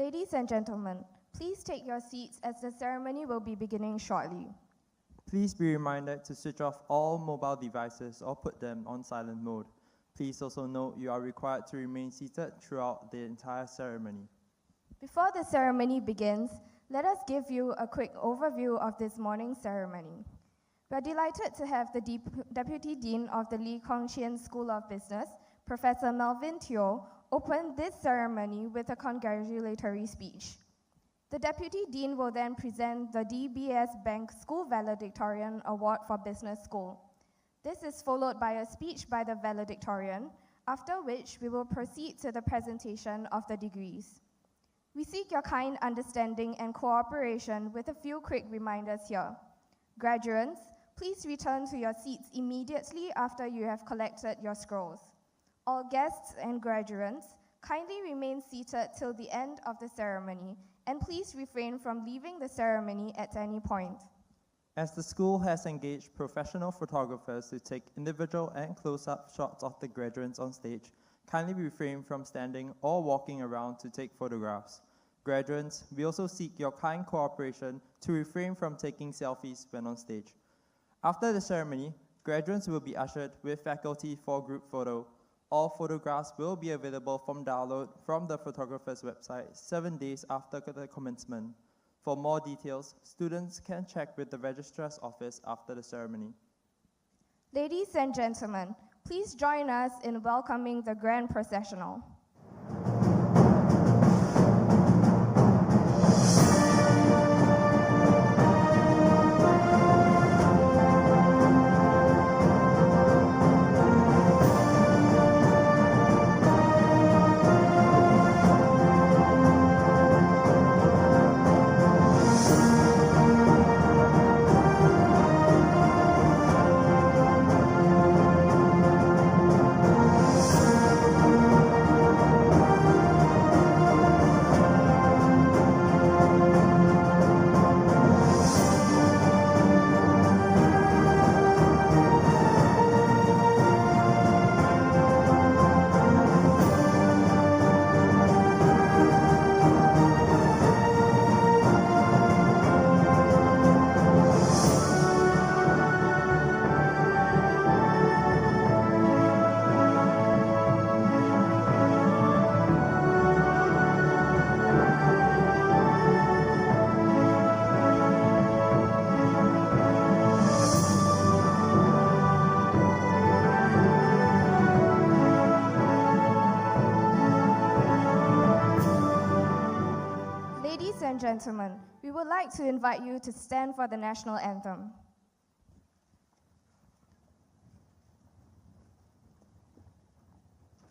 Ladies and gentlemen, please take your seats as the ceremony will be beginning shortly. Please be reminded to switch off all mobile devices or put them on silent mode. Please also note you are required to remain seated throughout the entire ceremony. Before the ceremony begins, let us give you a quick overview of this morning's ceremony. We are delighted to have the Deputy Dean of the Lee Kong Chian School of Business, Professor Melvin Teo, open this ceremony with a congratulatory speech. The Deputy Dean will then present the DBS Bank School Valedictorian Award for Business School. This is followed by a speech by the valedictorian, after which we will proceed to the presentation of the degrees. We seek your kind understanding and cooperation with a few quick reminders here. Graduates, please return to your seats immediately after you have collected your scrolls. All guests and graduates, kindly remain seated till the end of the ceremony, and please refrain from leaving the ceremony at any point. As the school has engaged professional photographers to take individual and close-up shots of the graduates on stage, kindly refrain from standing or walking around to take photographs. Graduates, we also seek your kind cooperation to refrain from taking selfies when on stage. After the ceremony, graduates will be ushered with faculty for a group photo. All photographs will be available from download from the photographer's website 7 days after the commencement. For more details, students can check with the registrar's office after the ceremony. Ladies and gentlemen, please join us in welcoming the Grand Processional. Ladies and gentlemen, we would like to invite you to stand for the national anthem.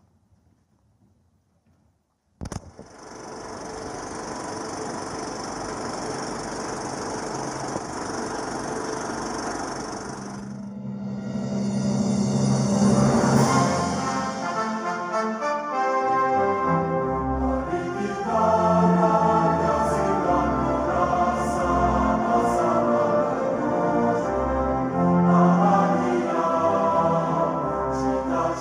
Thank you, and please take your seats. Ladies and gentlemen, we would like to invite you to stand for the national anthem. Please stand. Ladies and gentlemen, we would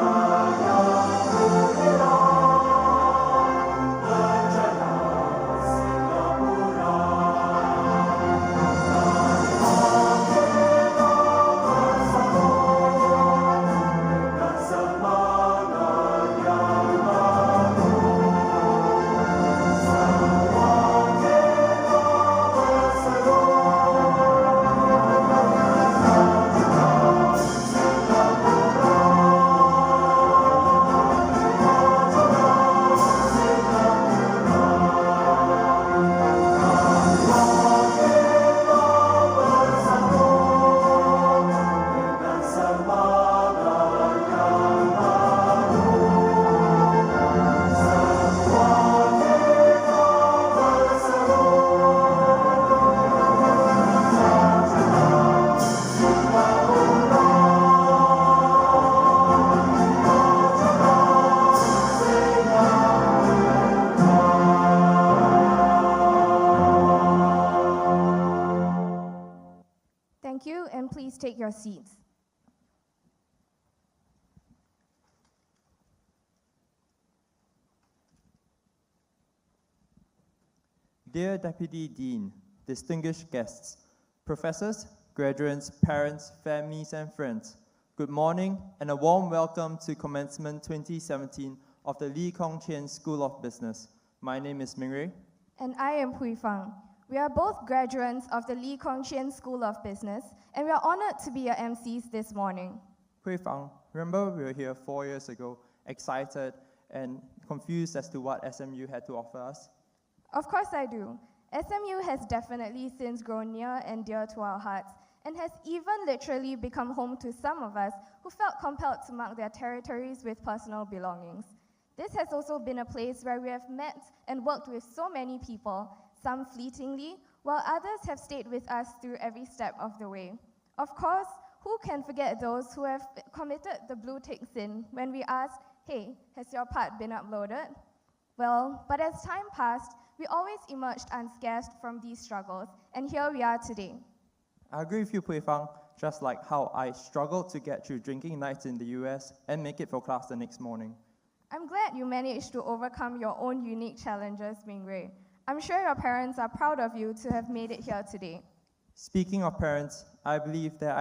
like to invite you to stand for the national anthem. Please stand. Ladies and gentlemen, we would like to invite you to stand for the national anthem. Please stand. Dear Deputy Dean, distinguished guests, professors, graduates, parents, families, and friends, good morning and a warm welcome to Commencement 2017 of the Lee Kong Chian School of Business. My name is Ming-Rui. And I am Hui Fang. We are both graduates of the Lee Kong Chian School of Business, and we are honored to be your MCs this morning. Hui Fang, remember we were here 4 years ago, excited and confused as to what SMU had to offer us? Of course I do. SMU has definitely since grown near and dear to our hearts, and has even literally become home to some of us who felt compelled to mark their territories with personal belongings. This has also been a place where we have met and worked with so many people, some fleetingly, while others have stayed with us through every step of the way. Of course, who can forget those who have committed the blue tick sin when we asked, hey, has your part been uploaded? Well, but as time passed, we always emerged unscathed from these struggles, and here we are today. I agree with you, Hui Fang, just like how I struggled to get through drinking nights in the US and make it for class the next morning. I'm glad you managed to overcome your own unique challenges, Ming-Rui. I'm sure your parents are proud of you to have made it here today. Speaking of parents, I believe that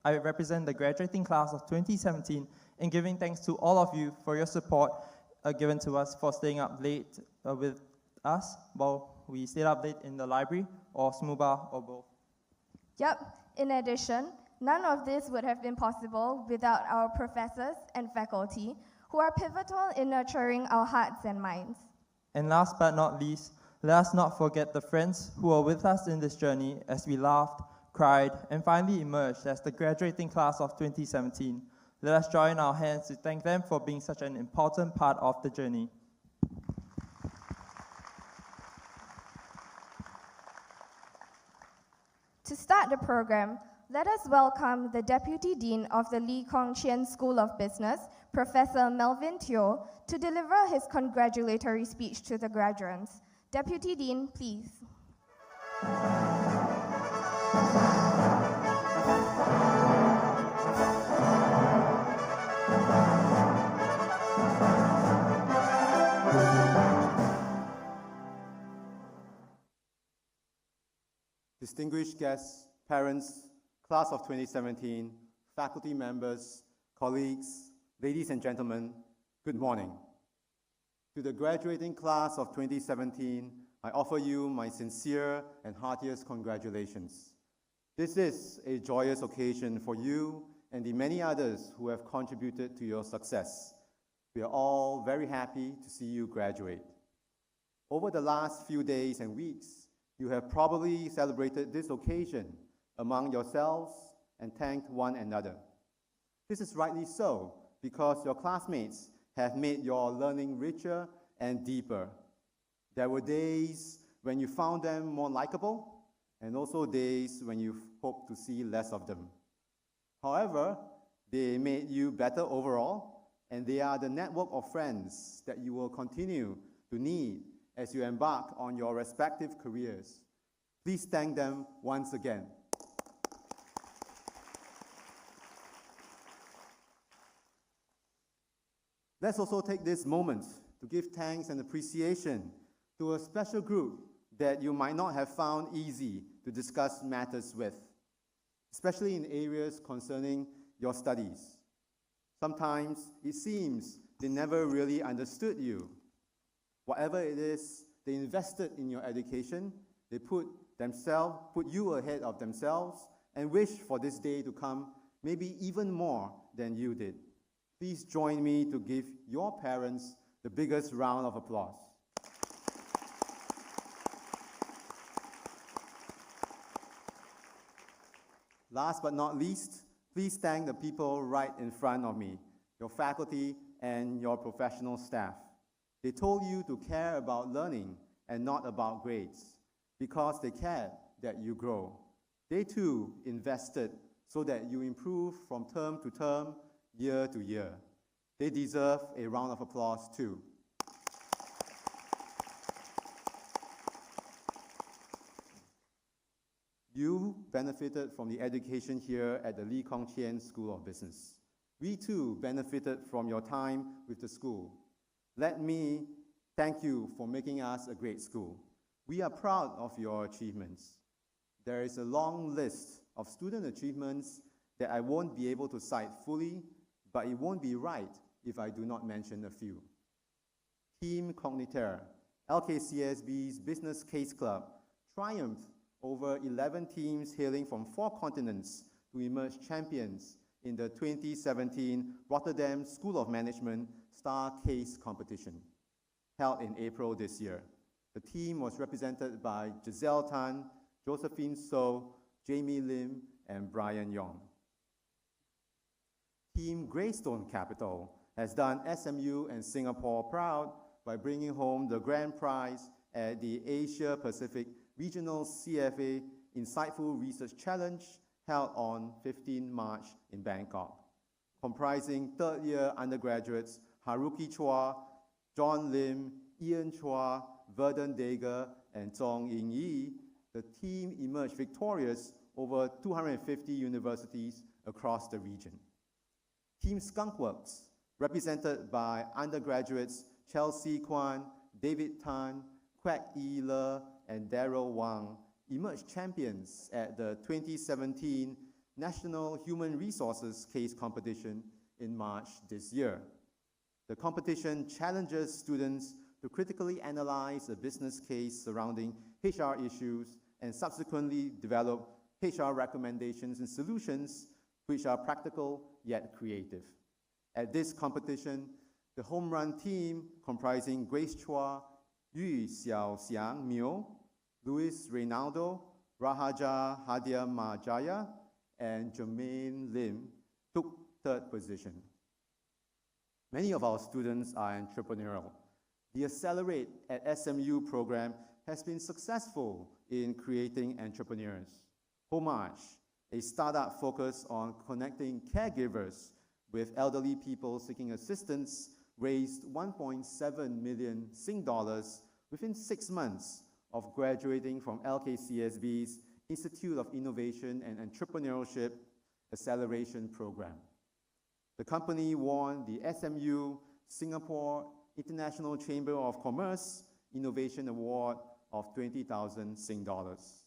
I represent the graduating class of 2017 in giving thanks to all of you for your support given to us for staying up late with us while we stayed up late in the library or SMUBA or both. Yep, in addition, none of this would have been possible without our professors and faculty who are pivotal in nurturing our hearts and minds. And last but not least, let us not forget the friends who are with us in this journey as we laughed, cried, and finally emerged as the graduating class of 2017. Let us join our hands to thank them for being such an important part of the journey. To start the program, let us welcome the Deputy Dean of the Lee Kong Chian School of Business, Professor Melvin Teo, to deliver his congratulatory speech to the graduates. Deputy Dean, please. Distinguished guests, parents, class of 2017, faculty members, colleagues, ladies and gentlemen, good morning. To the graduating class of 2017, I offer you my sincere and heartiest congratulations. This is a joyous occasion for you and the many others who have contributed to your success. We are all very happy to see you graduate. Over the last few days and weeks, you have probably celebrated this occasion among yourselves and thanked one another. This is rightly so, because your classmates have made your learning richer and deeper. There were days when you found them more likable, and also days when you hoped to see less of them. However, they made you better overall, and they are the network of friends that you will continue to need as you embark on your respective careers. Please thank them once again. Let's also take this moment to give thanks and appreciation to a special group that you might not have found easy to discuss matters with, especially in areas concerning your studies. Sometimes it seems they never really understood you. Whatever it is they invested in your education, they put you ahead of themselves and wish for this day to come maybe even more than you did. Please join me to give your parents the biggest round of applause. Last but not least, please thank the people right in front of me, your faculty and your professional staff. They told you to care about learning and not about grades, because they cared that you grow. They too invested so that you improve from term to term, year to year. They deserve a round of applause too. You benefited from the education here at the Lee Kong Chian School of Business. We too benefited from your time with the school. Let me thank you for making us a great school. We are proud of your achievements. There is a long list of student achievements that I won't be able to cite fully, but it won't be right if I do not mention a few. Team Cognitaire, LKCSB's Business Case Club, triumphed over 11 teams hailing from 4 continents to emerge champions in the 2017 Rotterdam School of Management Star Case Competition, held in April this year. The team was represented by Giselle Tan, Josephine So, Jamie Lim, and Brian Yong. Team Greystone Capital has done SMU and Singapore proud by bringing home the grand prize at the Asia Pacific Regional CFA Insightful Research Challenge held on 15 March in Bangkok, comprising third-year undergraduates Haruki Chua, John Lim, Ian Chua, Verdun Dager, and Zhong Ying Yi. The team emerged victorious over 250 universities across the region. Team Skunkworks, represented by undergraduates Chelsea Kwan, David Tan, Kwek Yi Le, and Daryl Wang, emerged champions at the 2017 National Human Resources Case Competition in March this year. The competition challenges students to critically analyze a business case surrounding HR issues and subsequently develop HR recommendations and solutions which are practical yet creative. At this competition, the home run team, comprising Grace Chua, Yu Xiaoxiang Mio, Luis Reynaldo, Rahaja Hadia Majaya, and Jermaine Lim, took third position. Many of our students are entrepreneurial. The Accelerate at SMU program has been successful in creating entrepreneurs. Homage, a startup focused on connecting caregivers with elderly people seeking assistance, raised 1.7 million Sing dollars within 6 months of graduating from LKCSB's Institute of Innovation and Entrepreneurship Acceleration Program. The company won the SMU Singapore International Chamber of Commerce Innovation Award of 20,000 Sing dollars.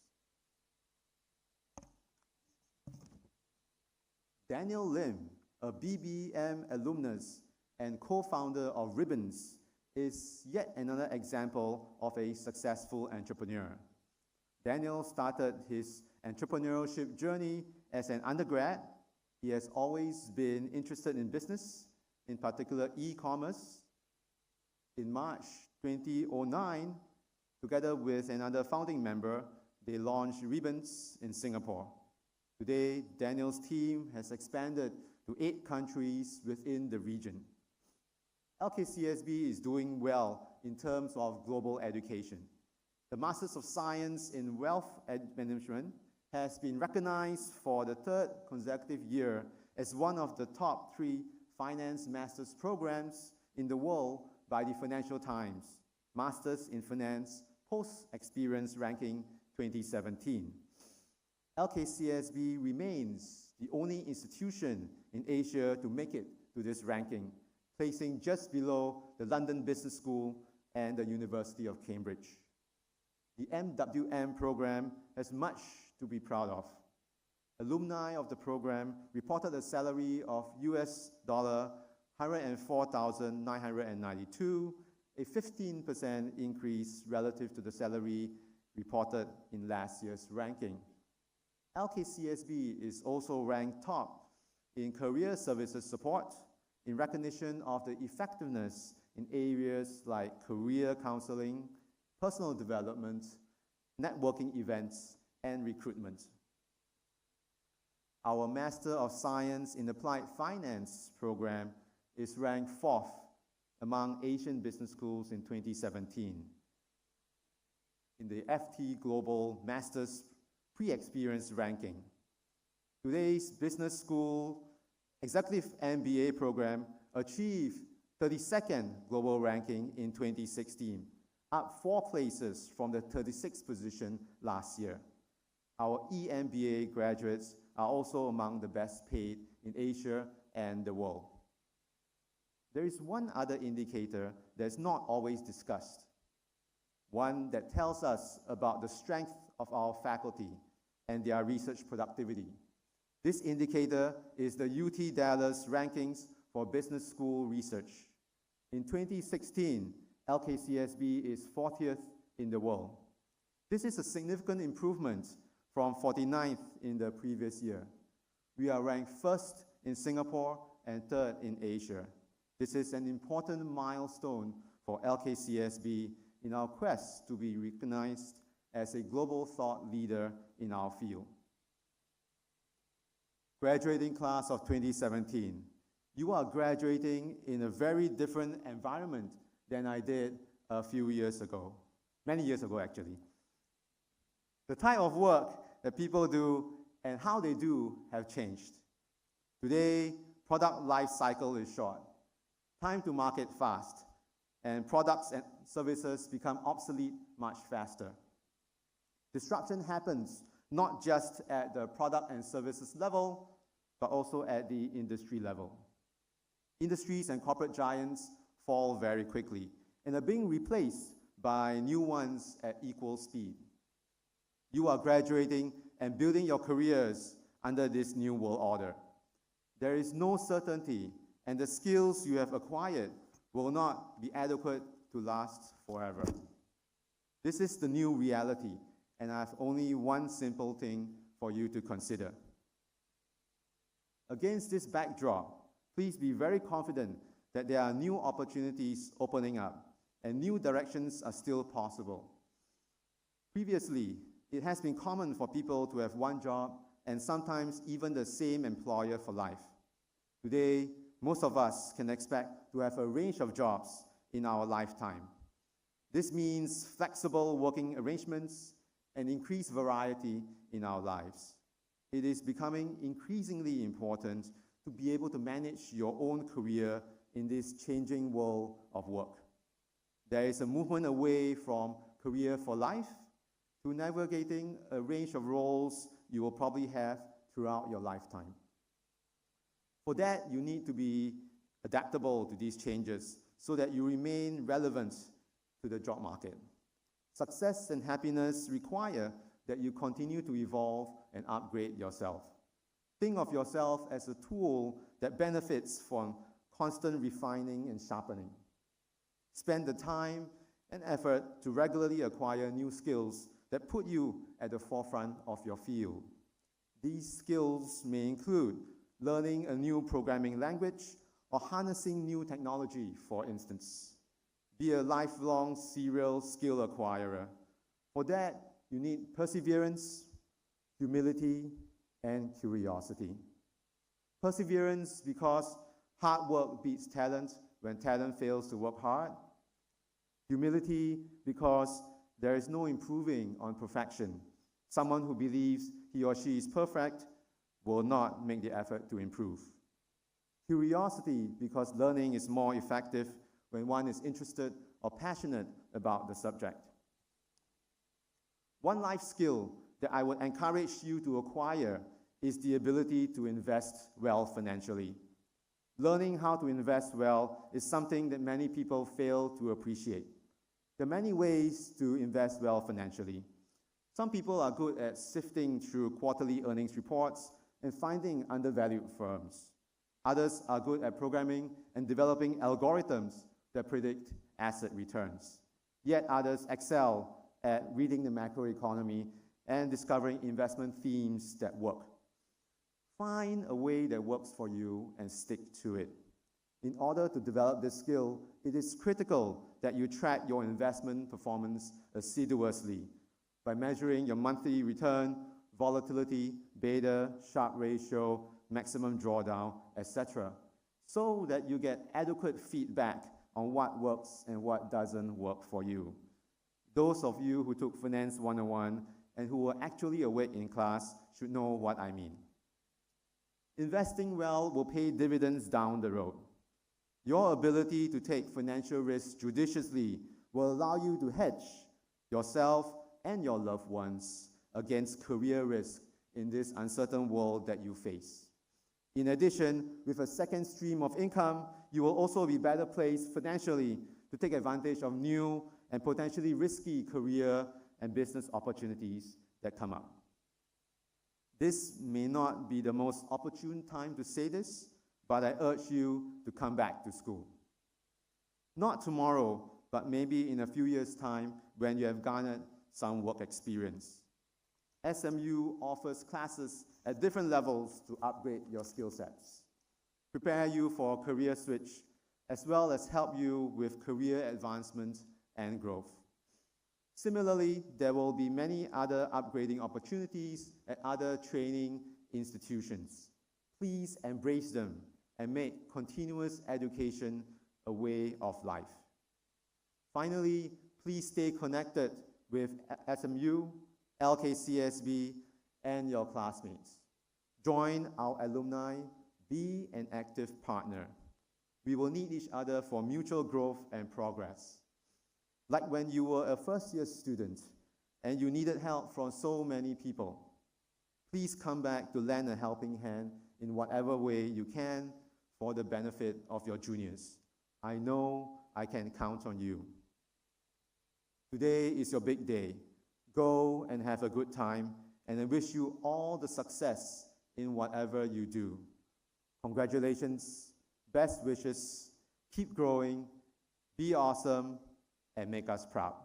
Daniel Lim, a BBM alumnus and co-founder of Ribbons, is yet another example of a successful entrepreneur. Daniel started his entrepreneurship journey as an undergrad. He has always been interested in business, in particular e-commerce. In March 2009, together with another founding member, they launched Ribbons in Singapore. Today, Daniel's team has expanded to 8 countries within the region. LKCSB is doing well in terms of global education. The Masters of Science in Wealth Management has been recognized for the 3rd consecutive year as one of the top 3 finance master's programs in the world by the Financial Times Masters in Finance Post-Experience Ranking 2017. LKCSB remains the only institution in Asia to make it to this ranking, placing just below the London Business School and the University of Cambridge. The MWM program has much to be proud of. Alumni of the program reported a salary of US $104,992, a 15% increase relative to the salary reported in last year's ranking. LKCSB is also ranked top in career services support in recognition of the effectiveness in areas like career counseling, personal development, networking events, and recruitment. Our Master of Science in Applied Finance program is ranked 4th among Asian business schools in 2017 in the FT Global Masters Pre-Experience ranking. Today's business school Executive MBA program achieved 32nd global ranking in 2016, up 4 places from the 36th position last year. Our EMBA graduates are also among the best paid in Asia and the world. There is one other indicator that is not always discussed. one that tells us about the strength of our faculty and their research productivity. This indicator is the UT Dallas rankings for business school research. In 2016, LKCSB is 40th in the world. This is a significant improvement from 49th in the previous year. We are ranked first in Singapore and third in Asia. This is an important milestone for LKCSB in our quest to be recognized as a global thought leader in our field. Graduating class of 2017, you are graduating in a very different environment than I did a few years ago, many years ago actually. The type of work that people do and how they do have changed. Today, product life cycle is short, time to market fast, and products and services become obsolete much faster. Disruption happens not just at the product and services level, but also at the industry level. Industries and corporate giants fall very quickly and are being replaced by new ones at equal speed. You are graduating and building your careers under this new world order. There is no certainty, and the skills you have acquired will not be adequate to last forever. This is the new reality, and I have only one simple thing for you to consider. Against this backdrop, please be very confident that there are new opportunities opening up, and new directions are still possible. Previously, it has been common for people to have one job and sometimes even the same employer for life. Today, most of us can expect to have a range of jobs in our lifetime. This means flexible working arrangements and increased variety in our lives. It is becoming increasingly important to be able to manage your own career in this changing world of work. There is a movement away from career for life to navigating a range of roles you will probably have throughout your lifetime. For that, you need to be adaptable to these changes so that you remain relevant to the job market. Success and happiness require that you continue to evolve and upgrade yourself. Think of yourself as a tool that benefits from constant refining and sharpening. Spend the time and effort to regularly acquire new skills that put you at the forefront of your field. These skills may include learning a new programming language or harnessing new technology, for instance. Be a lifelong serial skill acquirer. For that, you need perseverance, humility, and curiosity. Perseverance because hard work beats talent when talent fails to work hard. Humility because there is no improving on perfection. Someone who believes he or she is perfect will not make the effort to improve. Curiosity because learning is more effective when one is interested or passionate about the subject. One life skill that I would encourage you to acquire is the ability to invest well financially. Learning how to invest well is something that many people fail to appreciate. There are many ways to invest well financially. Some people are good at sifting through quarterly earnings reports and finding undervalued firms. Others are good at programming and developing algorithms that predict asset returns. Yet others excel at reading the macroeconomy and discovering investment themes that work. Find a way that works for you and stick to it. In order to develop this skill, it is critical that you track your investment performance assiduously by measuring your monthly return, volatility, beta, Sharpe ratio, maximum drawdown, etc., so that you get adequate feedback on what works and what doesn't work for you. Those of you who took Finance 101 and who were actually awake in class should know what I mean. Investing well will pay dividends down the road. Your ability to take financial risks judiciously will allow you to hedge yourself and your loved ones against career risk in this uncertain world that you face. In addition, with a second stream of income, you will also be better placed financially to take advantage of new and potentially risky career and business opportunities that come up. This may not be the most opportune time to say this, but I urge you to come back to school. Not tomorrow, but maybe in a few years' time when you have garnered some work experience. SMU offers classes at different levels to upgrade your skill sets, prepare you for a career switch, as well as help you with career advancement and growth. Similarly, there will be many other upgrading opportunities at other training institutions. Please embrace them and make continuous education a way of life. Finally, please stay connected with SMU, LKCSB, and your classmates. Join our alumni, be an active partner. We will need each other for mutual growth and progress. Like when you were a first-year student and you needed help from so many people, please come back to lend a helping hand in whatever way you can for the benefit of your juniors. I know I can count on you. Today is your big day. Go and have a good time, and I wish you all the success in whatever you do. Congratulations, best wishes, keep growing, be awesome, and make us proud.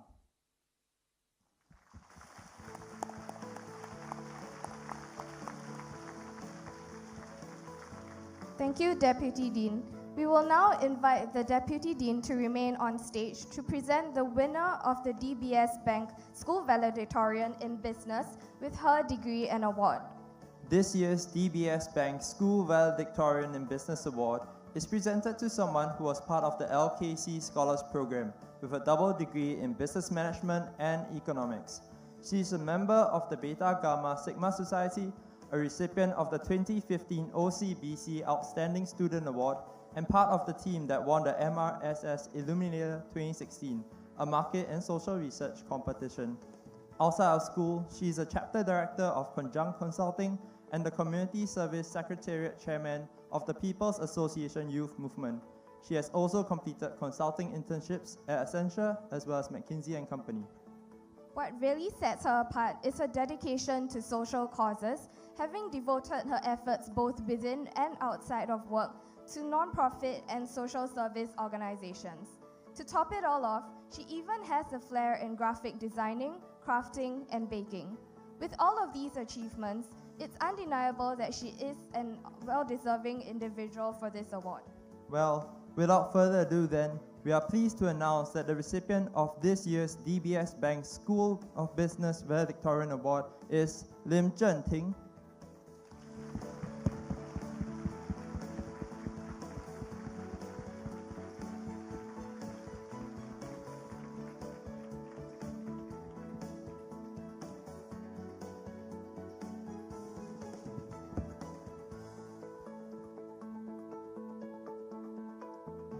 Thank you, Deputy Dean. We will now invite the Deputy Dean to remain on stage to present the winner of the DBS Bank School Valedictorian in Business with her degree and award. This year's DBS Bank School Valedictorian in Business Award is presented to someone who was part of the LKC Scholars Program with a double degree in Business Management and Economics. She is a member of the Beta Gamma Sigma Society, a recipient of the 2015 OCBC Outstanding Student Award, and part of the team that won the MRSS Illuminator 2016, a market and social research competition. Outside of school, she is a chapter director of Conjunct Consulting and the Community Service Secretariat Chairman of the People's Association Youth Movement. She has also completed consulting internships at Accenture as well as McKinsey & Company. What really sets her apart is her dedication to social causes, having devoted her efforts both within and outside of work to non-profit and social service organizations. To top it all off, she even has a flair in graphic designing, crafting, and baking. With all of these achievements, it's undeniable that she is a well-deserving individual for this award. Well, without further ado then, we are pleased to announce that the recipient of this year's DBS Bank School of Business Valedictorian Award is Lim Zhen Ting.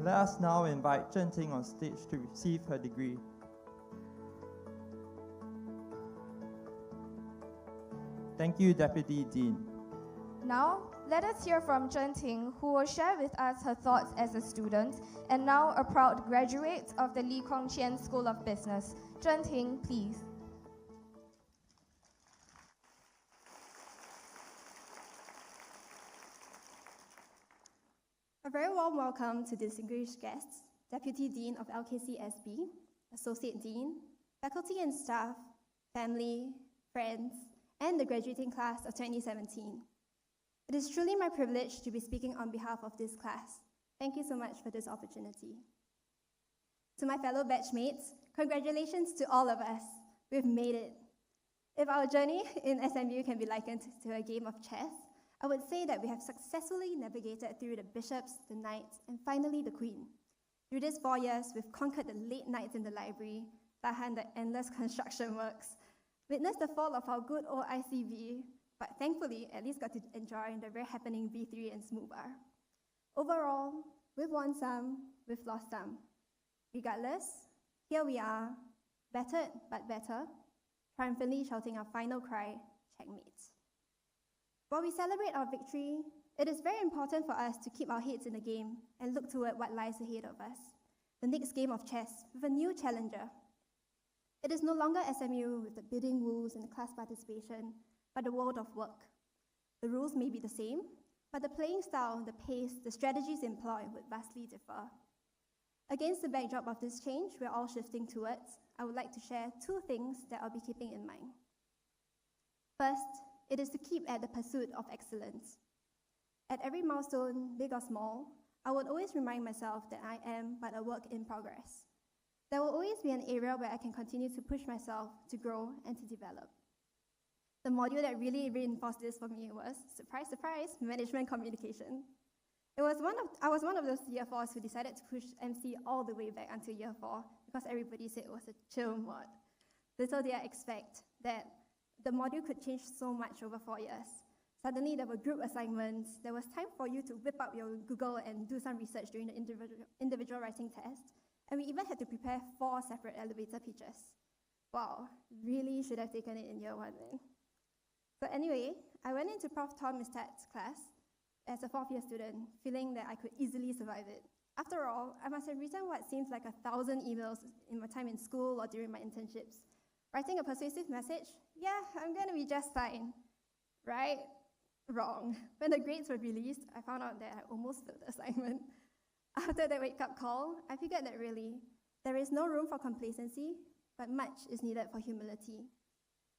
Let us now invite Zhen Ting on stage to receive her degree. Thank you, Deputy Dean. Now, let us hear from Zhen Ting, who will share with us her thoughts as a student and now a proud graduate of the Lee Kong Chian School of Business. Zhen Ting, please. A very warm welcome to distinguished guests, Deputy Dean of LKCSB, Associate Dean, faculty and staff, family, friends, and the graduating class of 2017. It is truly my privilege to be speaking on behalf of this class. Thank you so much for this opportunity. To my fellow batchmates, congratulations to all of us. We've made it. If our journey in SMU can be likened to a game of chess, I would say that we have successfully navigated through the bishops, the knights, and finally the queen. Through these 4 years, we've conquered the late nights in the library, tahan the endless construction works, witnessed the fall of our good old ICV, but thankfully at least got to enjoy the very happening B3 and Smooth Bar. Overall, we've won some, we've lost some. Regardless, here we are, battered but better, triumphantly shouting our final cry, checkmate. While we celebrate our victory, it is very important for us to keep our heads in the game and look toward what lies ahead of us. The next game of chess with a new challenger, It is no longer SMU with the bidding rules and class participation, but the world of work. The rules may be the same, but the playing style, the pace, the strategies employed would vastly differ. Against the backdrop of this change we're all shifting towards, I would like to share 2 things that I'll be keeping in mind. First, it is to keep at the pursuit of excellence. At every milestone, big or small, I would always remind myself that I am but a work in progress. There will always be an area where I can continue to push myself to grow and to develop. The module that really reinforced this for me was, surprise, surprise, management communication. I was one of those year 4s who decided to push MC all the way back until year 4 because everybody said it was a chill mod. Little did I expect that the module could change so much over 4 years. Suddenly there were group assignments, there was time for you to whip up your Google and do some research during the individual writing test, and we even had to prepare 4 separate elevator pitches. Wow, really should have taken it in year 1 then. So anyway, I went into Prof. Tom Mistat's class as a 4th-year student, feeling that I could easily survive it. After all, I must have written what seems like 1,000 emails in my time in school or during my internships. Writing a persuasive message? Yeah, I'm gonna be just fine. Right? Wrong. When the grades were released, I found out that I almost failed the assignment. After that wake-up call, I figured that really, there is no room for complacency, but much is needed for humility.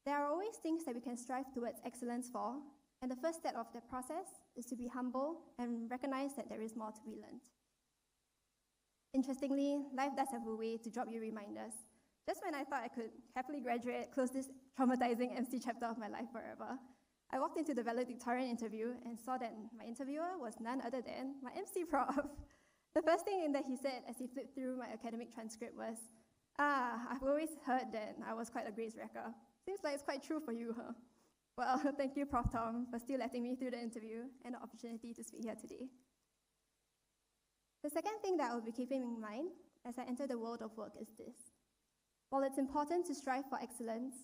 There are always things that we can strive towards excellence for, and the first step of that process is to be humble and recognize that there is more to be learned. Interestingly, life does have a way to drop you reminders. Just when I thought I could happily graduate, close this traumatizing MC chapter of my life forever, I walked into the valedictorian interview and saw that my interviewer was none other than my MC prof. The first thing that he said as he flipped through my academic transcript was, I've always heard that I was quite a grades wrecker. Seems like it's quite true for you, huh? Well, thank you, Prof. Tom, for still letting me through the interview and the opportunity to speak here today. The second thing that I will be keeping in mind as I enter the world of work is this. While it's important to strive for excellence,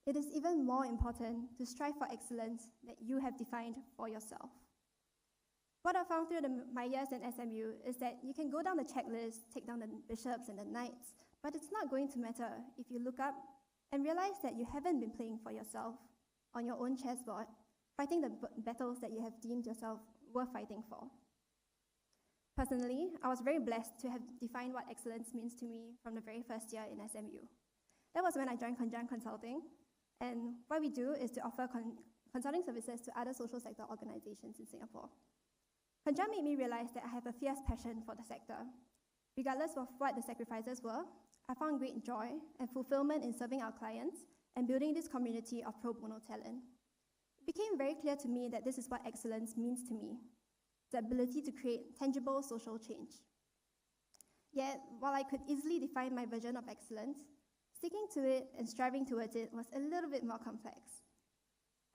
it is even more important to strive for excellence that you have defined for yourself. What I found through my years in SMU is that you can go down the checklist, take down the bishops and the knights, but it's not going to matter if you look up and realize that you haven't been playing for yourself on your own chessboard, fighting the battles that you have deemed yourself worth fighting for. Personally, I was very blessed to have defined what excellence means to me from the very first year in SMU. That was when I joined Conjunct Consulting, and what we do is to offer consulting services to other social sector organizations in Singapore. Conjunct made me realize that I have a fierce passion for the sector. Regardless of what the sacrifices were, I found great joy and fulfillment in serving our clients and building this community of pro bono talent. It became very clear to me that this is what excellence means to me, the ability to create tangible social change. Yet, while I could easily define my version of excellence, sticking to it and striving towards it was a little bit more complex.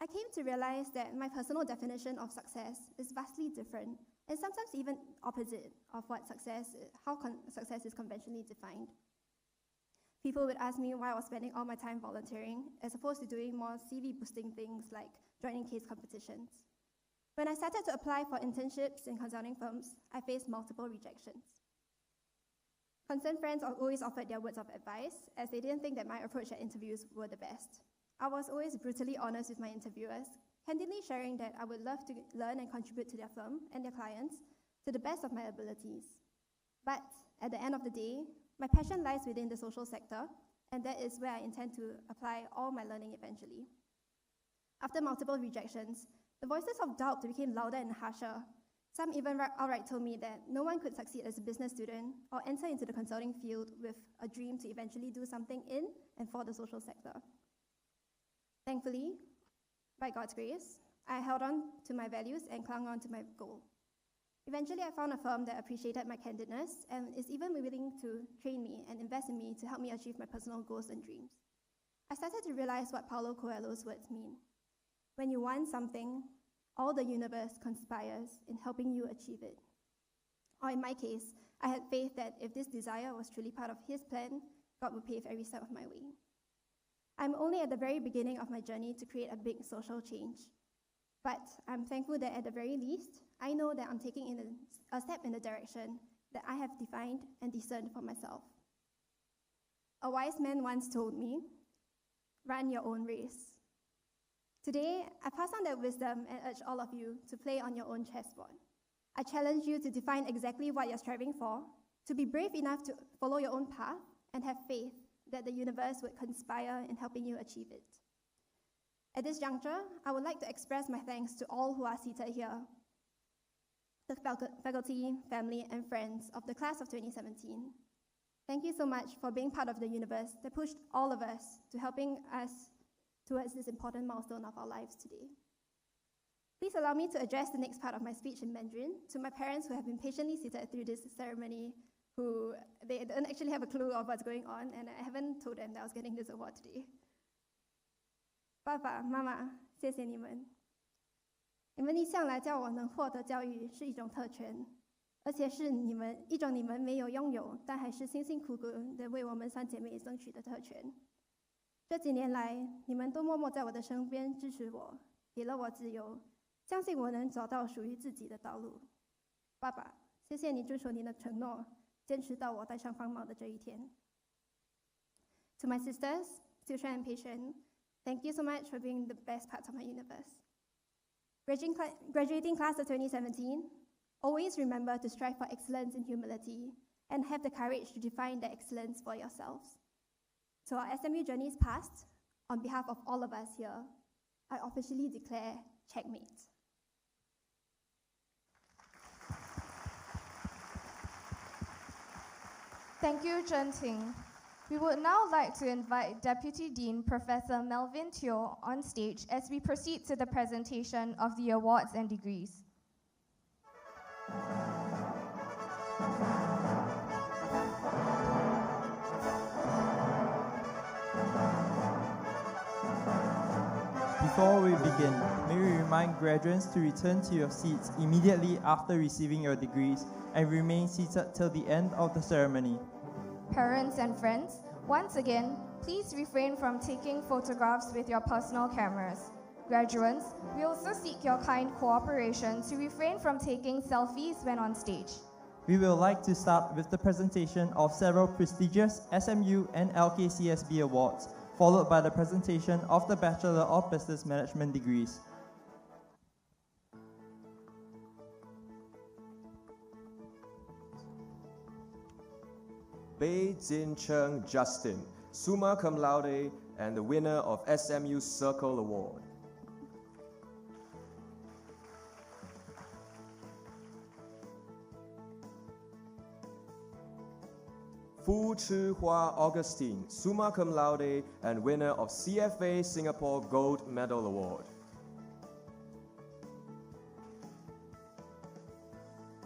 I came to realize that my personal definition of success is vastly different and sometimes even opposite of what how success is conventionally defined. People would ask me why I was spending all my time volunteering as opposed to doing more CV boosting things like joining case competitions. When I started to apply for internships in consulting firms, I faced multiple rejections. Concerned friends always offered their words of advice as they didn't think that my approach at interviews were the best. I was always brutally honest with my interviewers, candidly sharing that I would love to learn and contribute to their firm and their clients to the best of my abilities. But at the end of the day, my passion lies within the social sector, and that is where I intend to apply all my learning eventually. After multiple rejections, the voices of doubt became louder and harsher. Some even outright told me that no one could succeed as a business student or enter into the consulting field with a dream to eventually do something in and for the social sector. Thankfully, by God's grace, I held on to my values and clung on to my goal. Eventually, I found a firm that appreciated my candidness and is even willing to train me and invest in me to help me achieve my personal goals and dreams. I started to realize what Paulo Coelho's words mean. When you want something, all the universe conspires in helping you achieve it. Or in my case, I had faith that if this desire was truly part of his plan, God would pave every step of my way. I'm only at the very beginning of my journey to create a big social change. But I'm thankful that at the very least, I know that I'm taking a step in the direction that I have defined and discerned for myself. A wise man once told me, run your own race. Today, I pass on that wisdom and urge all of you to play on your own chessboard. I challenge you to define exactly what you're striving for, to be brave enough to follow your own path, and have faith that the universe would conspire in helping you achieve it. At this juncture, I would like to express my thanks to all who are seated here, the faculty, family, and friends of the class of 2017. Thank you so much for being part of the universe that pushed all of us to helping us towards this important milestone of our lives today. Please allow me to address the next part of my speech in Mandarin to my parents who have been patiently seated through this ceremony, who they don't actually have a clue of what's going on, and I haven't told them that I was getting this award today. 爸爸妈妈，谢谢你们。你们一向来叫我能获得教育是一种特权，而且是一种你们没有拥有，但还是辛辛苦苦的为我们三姐妹争取的特权。这几年来，你们都默默在我的身边支持我，给了我自由，相信我能找到属于自己的道路。爸爸，谢谢你遵守你的承诺，坚持到我戴上方帽的这一天。To my sisters, Susha and Patient, thank you so much for being the best parts of my universe. Graduating class of 2017, always remember to strive for excellence in humility and have the courage to define that excellence for yourselves. To our SMU journeys past, on behalf of all of us here, I officially declare checkmate. Thank you, Chen Ting. We would now like to invite Deputy Dean Professor Melvin Teo on stage as we proceed to the presentation of the awards and degrees. Before we begin, may we remind graduates to return to your seats immediately after receiving your degrees and remain seated till the end of the ceremony. Parents and friends, once again, please refrain from taking photographs with your personal cameras. Graduates, we also seek your kind cooperation to refrain from taking selfies when on stage. We will like to start with the presentation of several prestigious SMU and LKCSB awards, followed by the presentation of the Bachelor of Business Management degrees. Bei Jin Cheng Justin, summa cum laude and the winner of SMU Circle Award. Fu Chi Hua Augustine, summa cum laude and winner of CFA Singapore Gold Medal Award.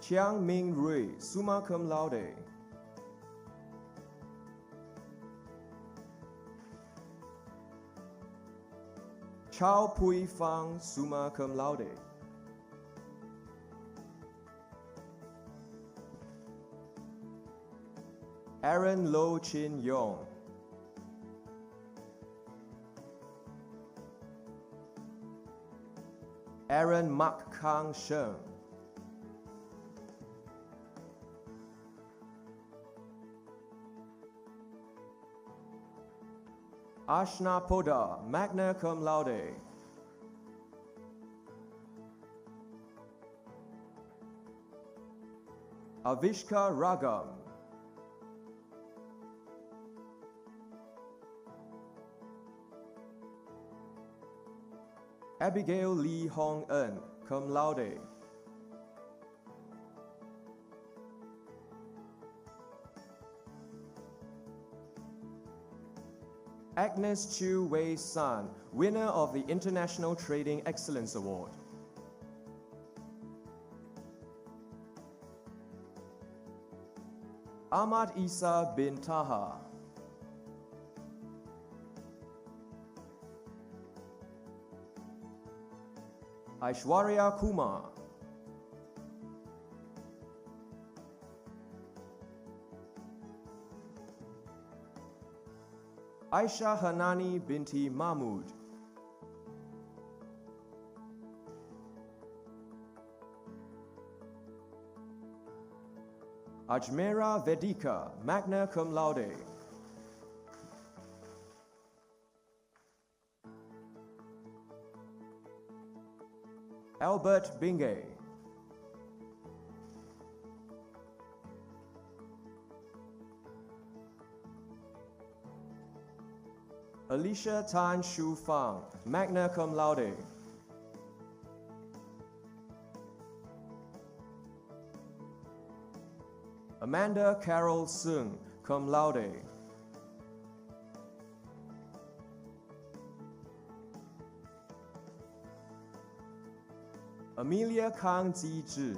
Chiang Ming Rui, summa cum laude. Chao Pui Fang, summa cum laude. Aaron Lo Chin Yong. Aaron Mak Kang Sheng. Ashna Poda, magna cum laude. Avishka Ragam. Abigail Lee Hong En, cum laude. Agnes Chu Wei San, winner of the International Trading Excellence Award. Ahmad Isa bin Taha. Aishwarya Kumar. Aisha Hanani binti Mahmud. Ajmera Vedika, magna cum laude. Albert Bingay. Alicia Tan Shu Fang, magna cum laude. Amanda Carol Sung, cum laude. Amelia Kang Ji.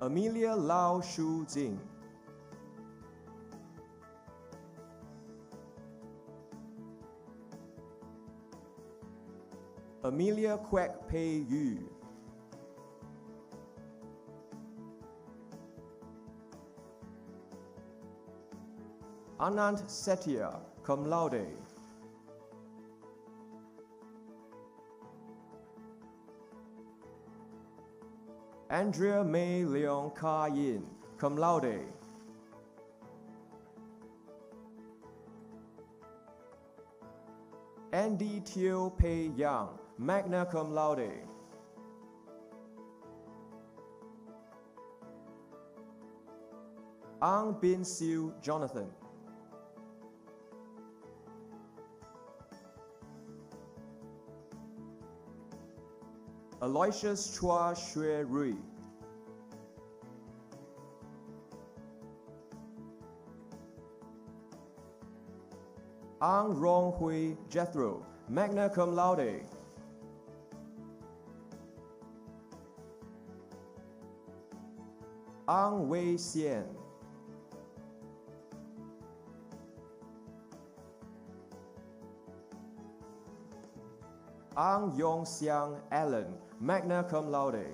Amelia Lau Shu Jing. Amelia Kwek Pei Yu. Anand Setia, cum laude. Andrea May Leong Ka Yin, cum laude. Andy Teo Pei Yang, magna cum laude. Ang Bin Siu Jonathan. Aloysius Chua Xue Rui. Ang Rong Hui Jethro, magna cum laude. Ang Wei Xian. Ang Yong Xiang Allen, magna cum laude.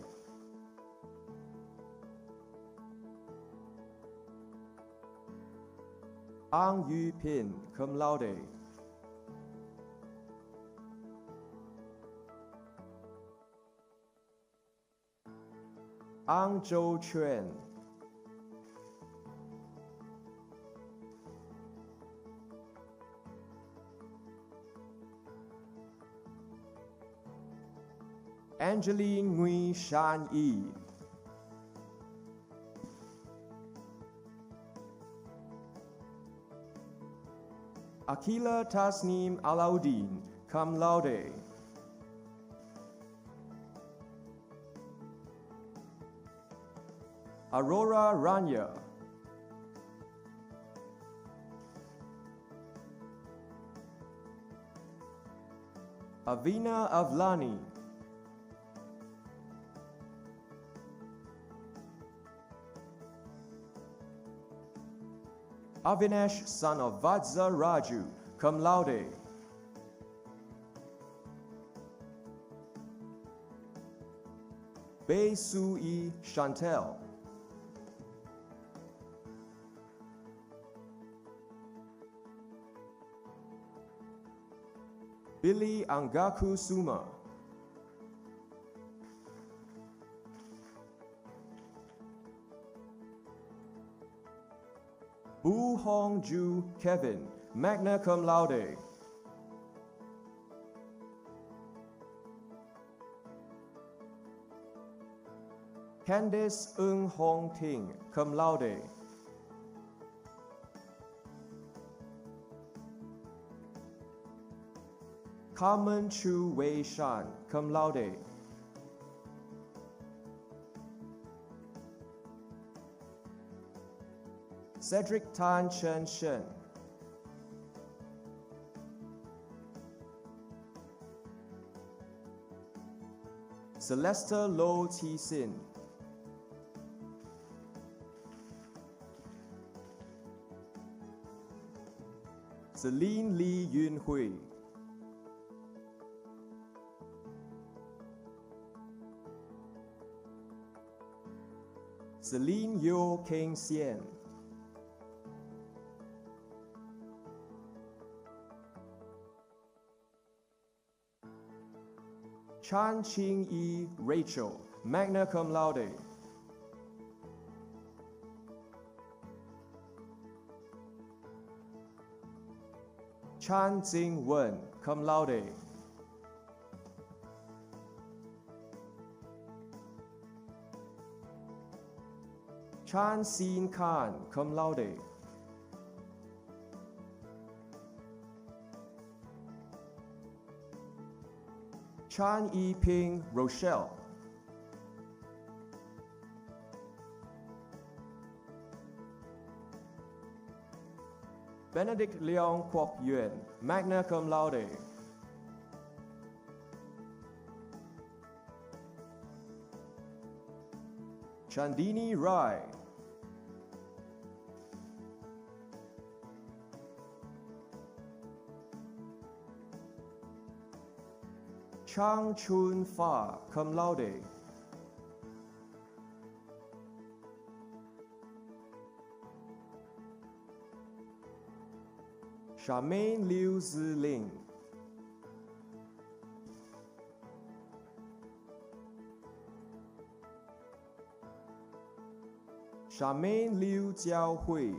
Ang Yu Pin, cum laude. Ang Zhou Chuan. Angeline Ngui Shan Yi. Akila Tasnim Alauddin, cum laude. Aurora Rania. Avina Avlani. Avinash, son of Vadza Raju, cum laude. Bei Su-yi Chantel. Billy Angaku Suma. Bu Hong Ju Kevin, magna cum laude. Candice Ng Hong Ting, cum laude. Carmen Chu Wei Shan, cum laude. Cedric Tan Chen Shen. Celesta Lo Ti Sin. Celine Lee Yun Hui. Celine Yo Keng Sien. Chan Ching Yi Rachel, magna cum laude. Chan Jing Wen, cum laude. Chan Sin Khan, cum laude. Chan Yi Ping, Rochelle. Benedict Leong Kwok Yuen, magna cum laude. Chandini Rai. Chang Chun Fa, cum laude. Charmaine Liu Ziling. Charmaine Liu Jiao Hui.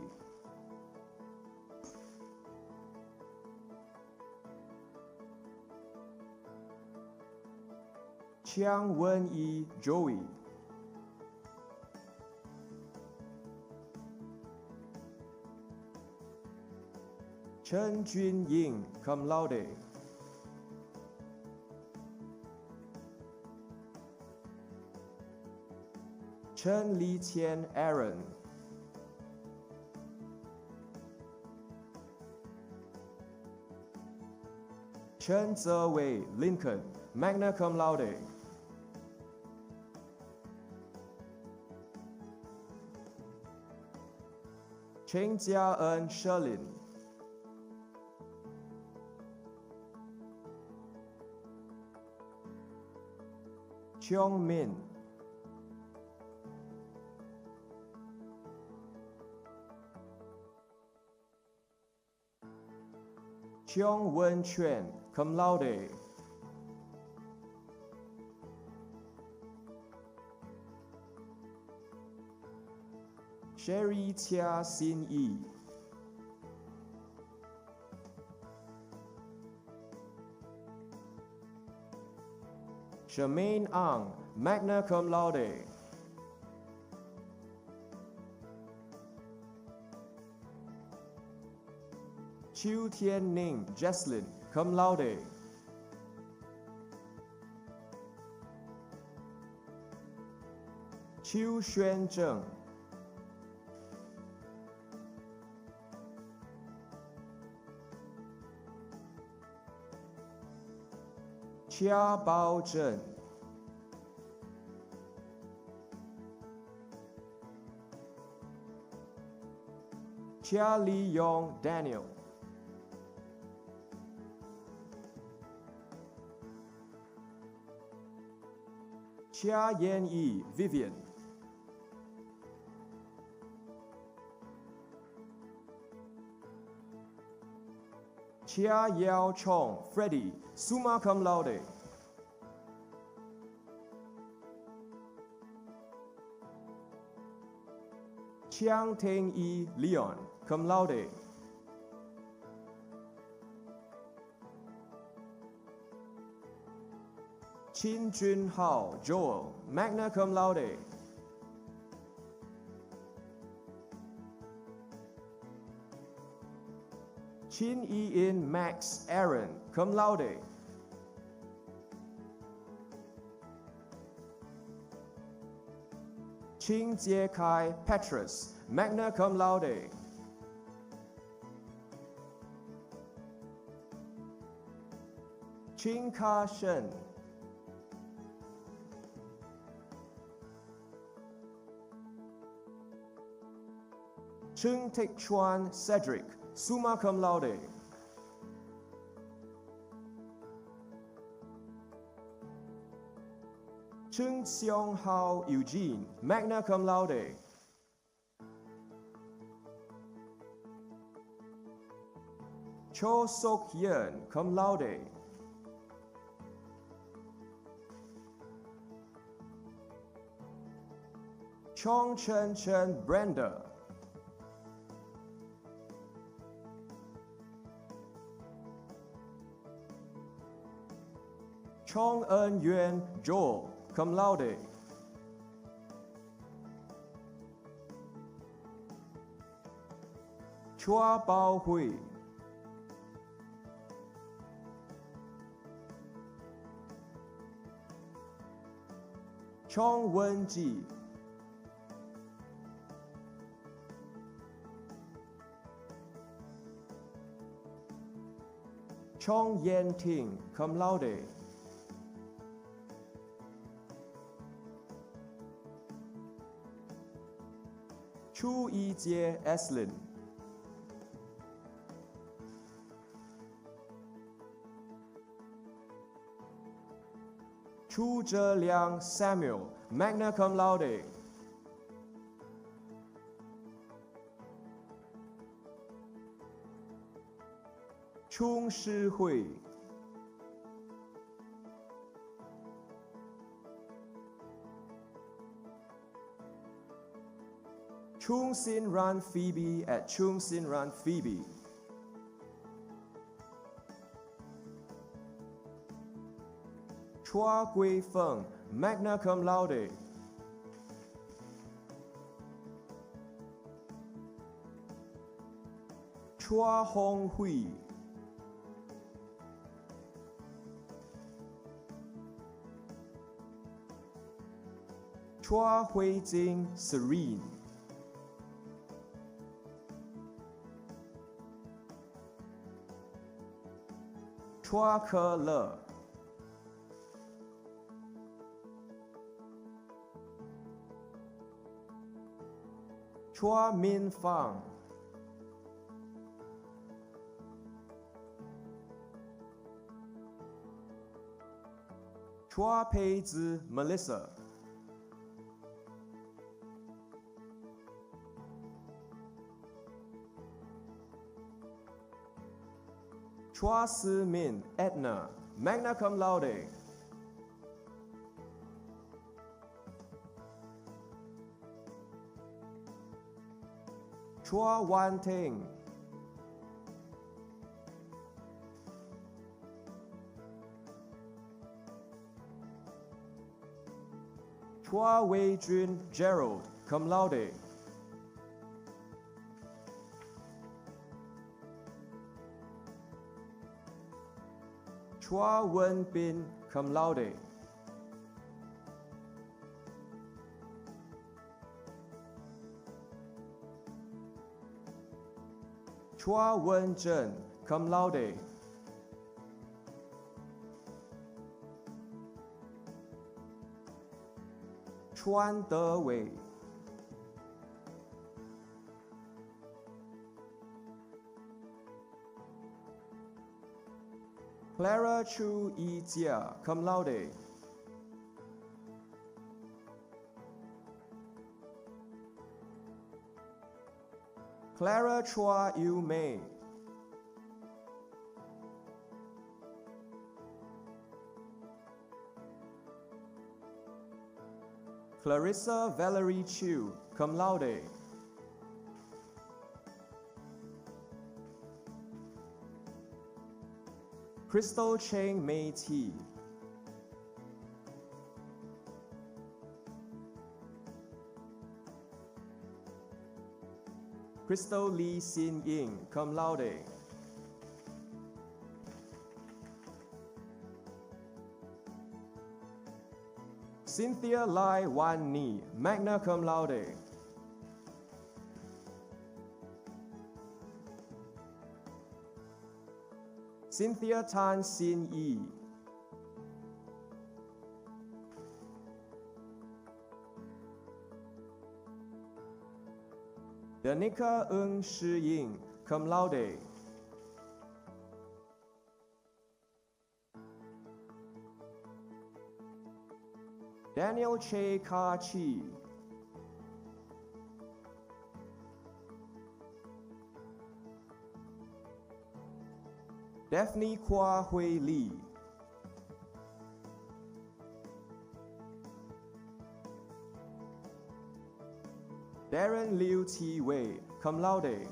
Chiang Wen Yi Joey. Chen Jun Ying, cum laude. Chen Li Qian Aaron. Chen Zewei Lincoln, magna cum laude. Cheng Jia-en Sherlin. Cheong Min. Cheong Wen Chuan, cum laude. Sherry Chia Sin Yi. Charmaine Ang, magna cum laude. Chiu Tian Ning Jesslyn, cum laude. Chiu Xuan Zheng. Chia Bao Zhen. Chia Li Yong Daniel. Chia Yan Yi Vivian. Chia Yao Chong Freddie, summa cum laude. Chiang Teng Yi Leon, cum laude. Chin Jun Hao Joel, magna cum laude. Chin Yi In Max Aaron, cum laude. Ching Jie Kai Petrus, magna cum laude. Ching Ka Shen. Chung Teck Chuan Cedric, summa cum laude. Chung Seong Hao Eugene, magna cum laude. Cho Sok Yen, cum laude. Chong Chen Chen Brenda. Chong En Yuan Joel, cum laude. Chua Bao Hui. Chong Wen Ji. Chong Yen Ting, cum laude. Chu Yijie Eslin. Chu Zheliang Samuel, magna cum laude. Chung Shi Hui. Chung Sin Ran Phoebe at Chung Sin Ran Phoebe. Chua Gui Feng, magna cum laude. Chua Hong Hui. Chua Hui Jing Serene. Chua Ke Le. Chua Min Fang. Chua Pei Zi Melissa. Chua Si Min Edna, magna cum laude. Chua Wan Ting. Chua Wei Jun Gerald, cum laude. Chua Wen Bin, cum laude. Chua Wen Zhen, cum laude. Chuan De Wei. Clara Chu Yi Jia, cum laude. Clara Chua Yu Mei. Clarissa Valerie Chu, cum laude. Crystal Cheng Mei T. Crystal Lee Xin Ying, cum laude. Cynthia Lai Wan Ni, magna cum laude. Cynthia Tan Xin Yi. Danica Ng Shi Ying, cum laude. Daniel Che Ka Chi. Daphne Kwa Hui Lee. Darren Liu T. Wei, cum laude.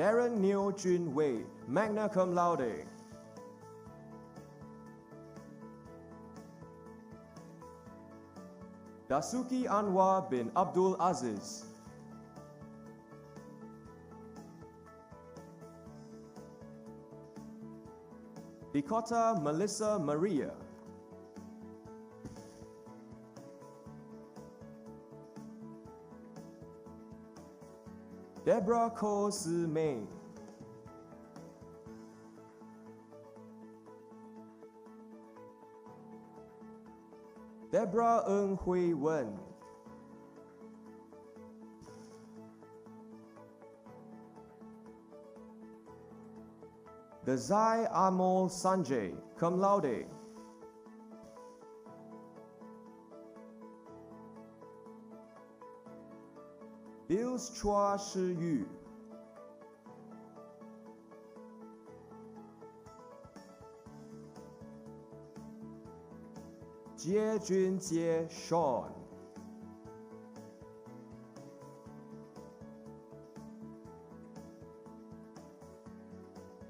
Darren Neil Jun Wei, magna cum laude. Dasuki Anwar bin Abdul Aziz. Dakota Melissa Maria. Deborah Ko Si Mei. Deborah Ng Hui Wen. Desai Amol Sanjay, cum laude. Bills Chua Shi Yu. Jie Jun Jie Sean.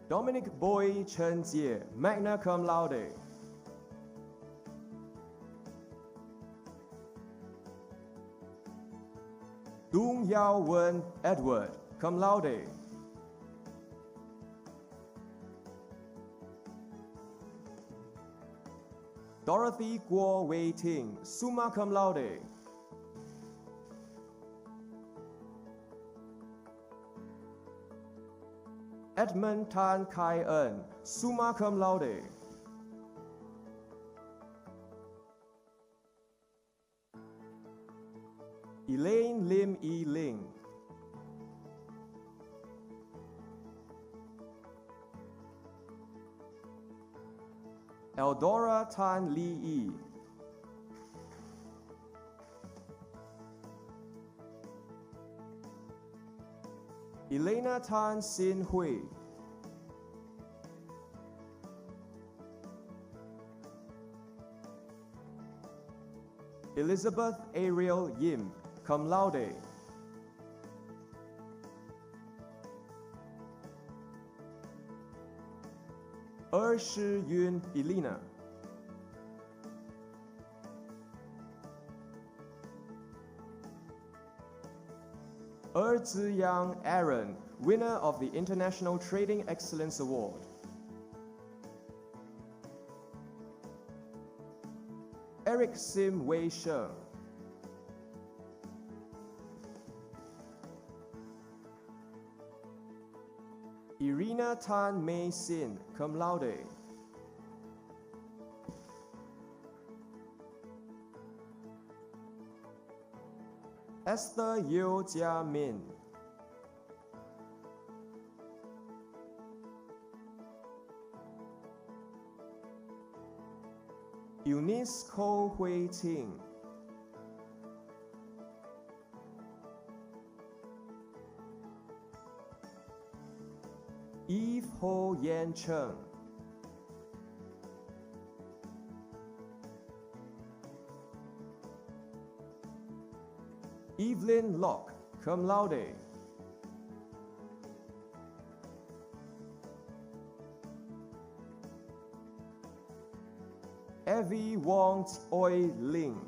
Dominic Boy Chen Jie, magna cum laude. Dung Yao Wen Edward, cum laude. Dorothy Guo Wei Ting, summa cum laude. Edmund Tan Kai En, summa cum laude. Elaine Lim E. Ling. Eldora Tan Lee E. Elena Tan Sin Hui. Elizabeth Ariel Yim, cum laude. Shi Yun Elena. Ziyang Aaron, winner of the International Trading Excellence Award. Eric Sim Wei Sheng. Irina Tan Mei Sin, cum laude. Esther Yeo Jia Min. Eunice Ko Hui Ting. Eve Ho Yan Cheng. Evelyn Locke, cum laude. Evie Wong Oi Ling.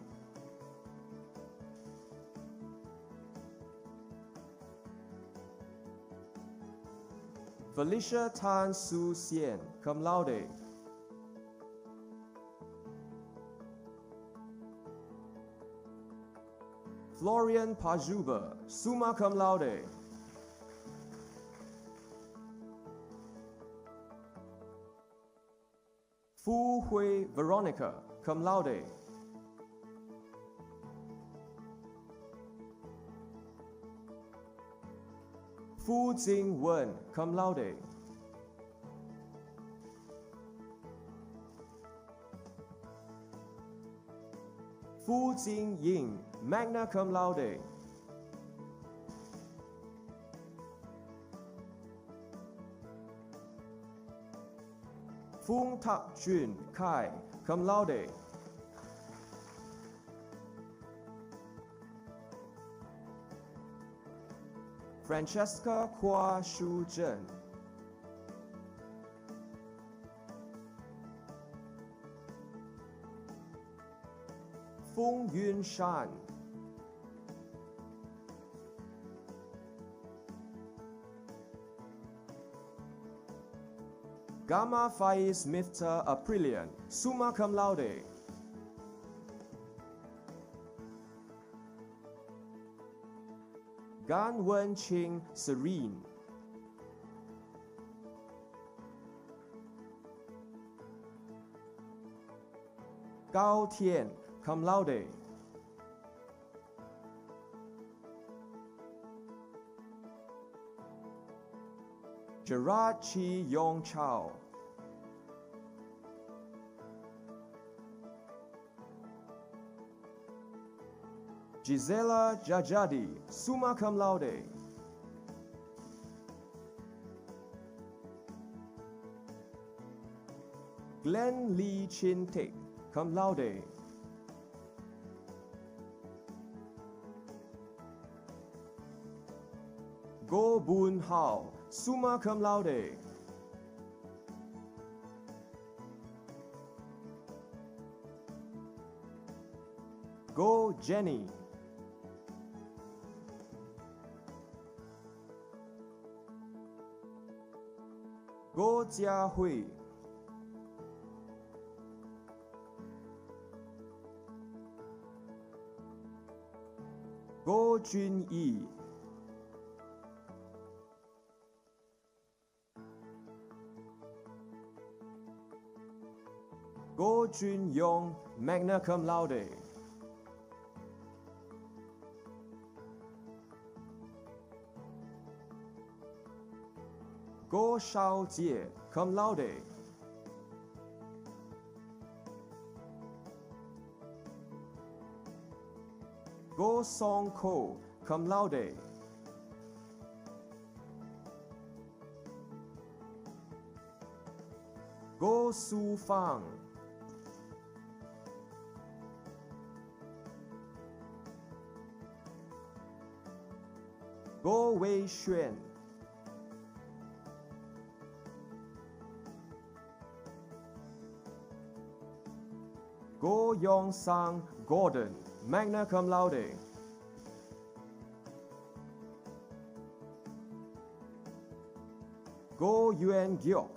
Felicia Tan Su Xian, cum laude. Florian Pajuba, summa cum laude. Fu Hui Veronica, cum laude. Fu Jing Wen, cum laude. Fu Jing Ying, magna cum laude. Fung Tak Jun Kai, cum laude. Francesca Kwa Shu Zhen. Feng Yun Shan. Gamma Faiz Mifta Aprilian, summa cum laude. Gan Wen Ching Serene. Gao Tian, cum laude. Gerard Chi Yong Chao. Gisela Jajadi, summa cum laude. Glenn Lee Chin Teck, cum laude. Go Boon Hao, summa cum laude. Go Jenny. Go Jia Hui. Go Jun Yi. Go Jun Yong, magna cum laude. Go Shao Jie, cum laude. Go Song Ko, cum laude. Go Su Fang. Go Wei Xuan. Go Yong Sang Gordon, magna cum laude. Go Yuan Gyok.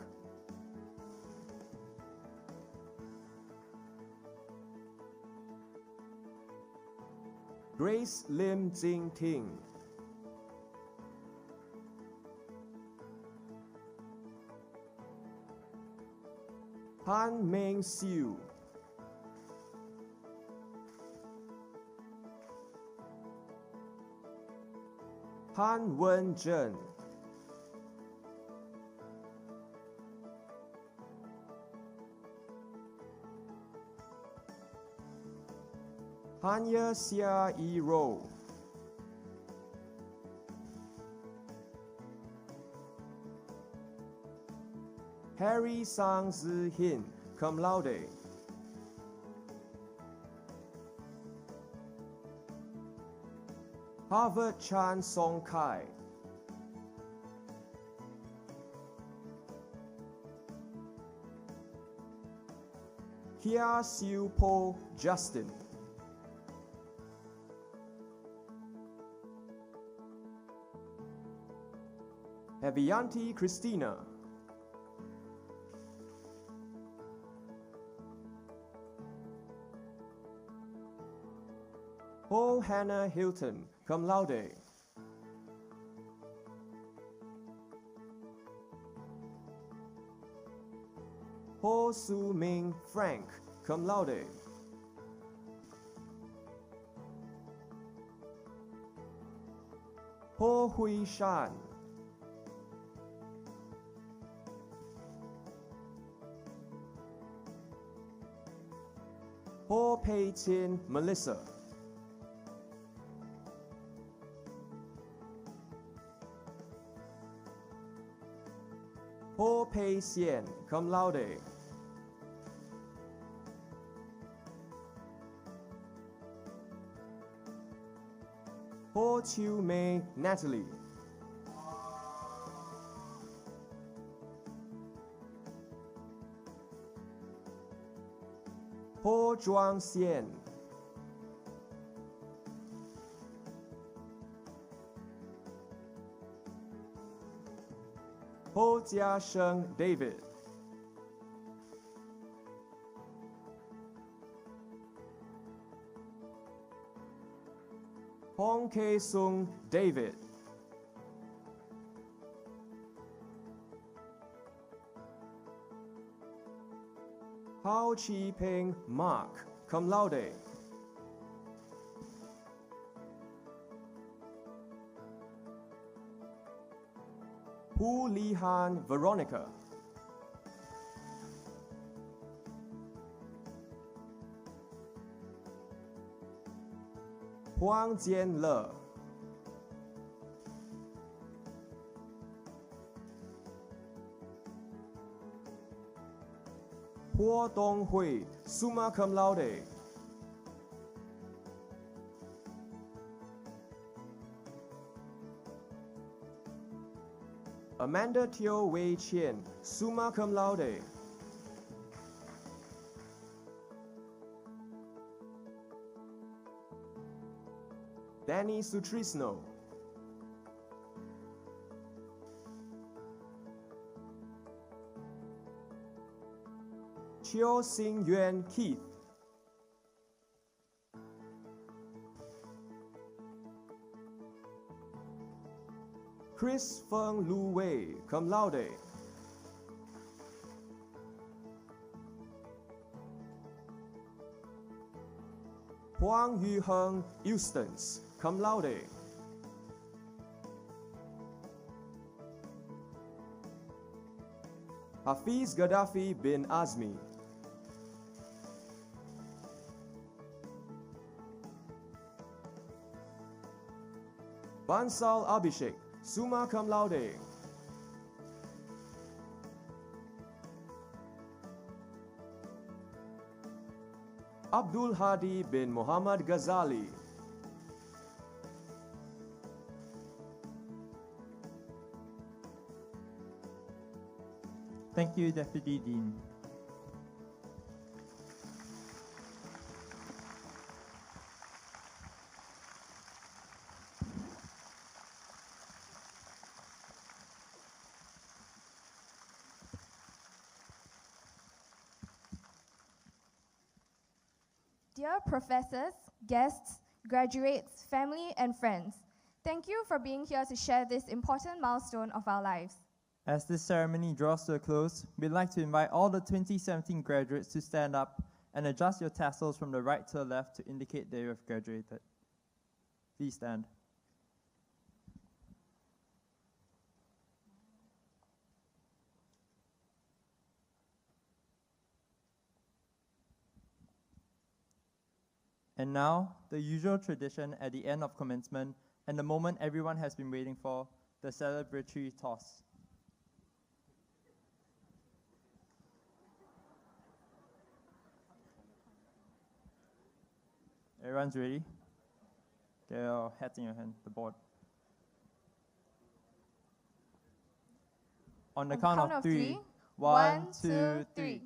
Grace Lim Jing Ting. Han Meng Siu. Han Wen Zhen. Hanya Xia Yi Ro. Harry Sang Zi Hin, cum laude. Harvard Chan Song Kai. Kia Siu Po Justin. Evianti Christina. Ho Hannah Hilton, cum laude. Ho Su Ming Frank, cum laude. Ho Hui Shan. Ho Pei Chin Melissa. Ho Pei Xian, cum laude. Ho Chiu Mei Natalie. Zhuang Xian, Ho Jiasheng David, Hong Kei Sung David, Hao Chi Peng Mark, cum laude. Hu Li Han Veronica, Huang Jian Le, Huo Donghui, summa cum laude. Amanda Teo Wei Chian, summa cum laude. Danny Sutrisno, Chiu Sing Yuan Keith, Chris Feng Lu Wei, cum laude. Huang Yuheng Eustace, cum laude. Hafiz Gaddafi bin Azmi, Bansal Abhishek, summa cum laude. Abdul Hadi bin Muhammad Ghazali, Thank you, Deputy Dean. Dear professors, guests, graduates, family, and friends, thank you for being here to share this important milestone of our lives. As this ceremony draws to a close, we'd like to invite all the 2017 graduates to stand up and adjust your tassels from the right to the left to indicate that you have graduated. Please stand. And now, the usual tradition at the end of commencement and the moment everyone has been waiting for, the celebratory toss. Everyone's ready? Get your hats in your hand, the board. On the count of three. 1, 2, 3.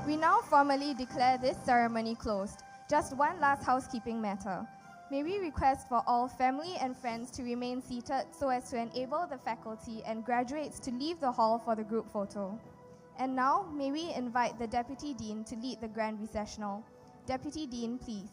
We now formally declare this ceremony closed. Just one last housekeeping matter. May we request for all family and friends to remain seated so as to enable the faculty and graduates to leave the hall for the group photo. And now, may we invite the Deputy Dean to lead the Grand Recessional. Deputy Dean, please.